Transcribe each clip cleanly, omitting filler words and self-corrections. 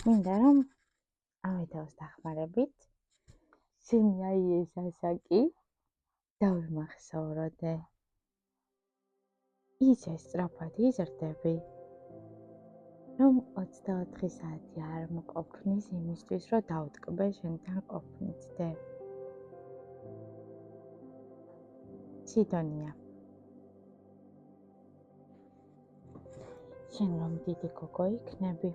მინდა რომ ამ ვიდეოს დახმარებით შენი აი ეს ასაკი დავიმახსოვროდე. ისე სწრაფად იზრდები, რომ 24 საათი არ მოყოფნის იმისთვის, რომ დავტკბე შენთან ყოფნით. სიდონია. შენ რომ დიდი გოგო იქნები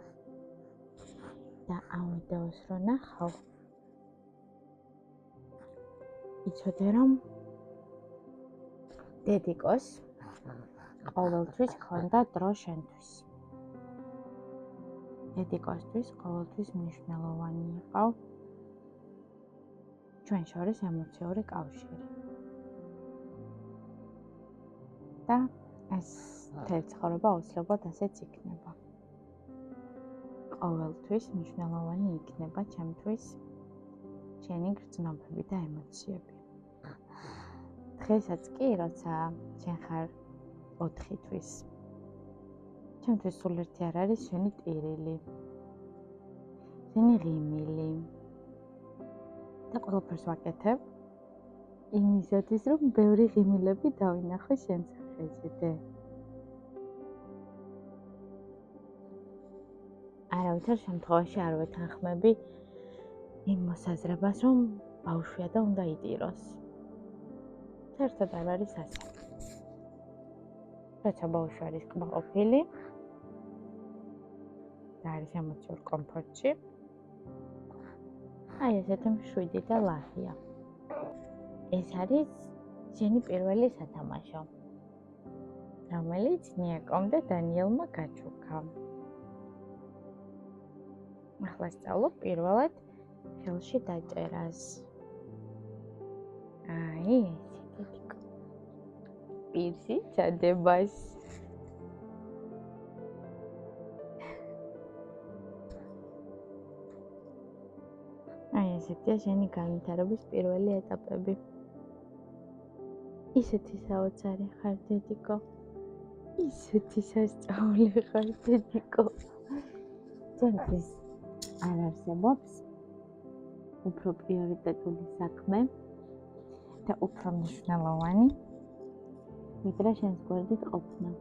და ამ ვიდეოს რო ნახავ, იცოდე რომ დედიკოს ყოველთვის ქონდა დრო შენთვის. დედიკოსთვის ყოველთვის მნიშვნელოვანი იყო ჩვენ შორის ემოციური კავშირი. და ეს თელცხოვრება აუცილებლად ასეც იქნება. ყოველთვის მნიშვნელოვანი იქნება ჩემთვის შენი გრძნობები და ემოციები. დღესაც კი, როცა შენ ხარ 4 თვის, ჩემთვის სულ ერთი არ არის შენი ტირილი, შენი ღიმილი და ყველაფერს ვაკეთებ იმისათვის, რომ ბევრი ღიმილები დავინახო შენ სახეზე. არავითარ შემთხვევაში არ ვეთანხმები იმ მოსაზრებას, რომ ბავშვია და უნდა იტიროს. საერთოდ არ არის ასე. როცა ბავშვი არის კმაყოფილი და არის ემოციურ კომფორტში, აი ესეთი მშვიდი და ლაღია. ეს არის შენი პირველი სათამაშო, რომელიც ნიაკომ და დანიელმა გაჩუქა. ახლა სწავლობ პირველად ხელში დაჭერას. აი ესეთი პირსი ჩადებას. აი ესეთია შენი განვითარების პირველი ეტაპები. ისეთი საოცარი ხარ დედიკო. ისეთი სასწაული ხარ დედიკო. ჩემთვის არ არსებობს უფრო პრიორიტეტული საქმე და უფრო მნიშვნელოვანი, ვიდრე შენს გვერდით ყოფნა.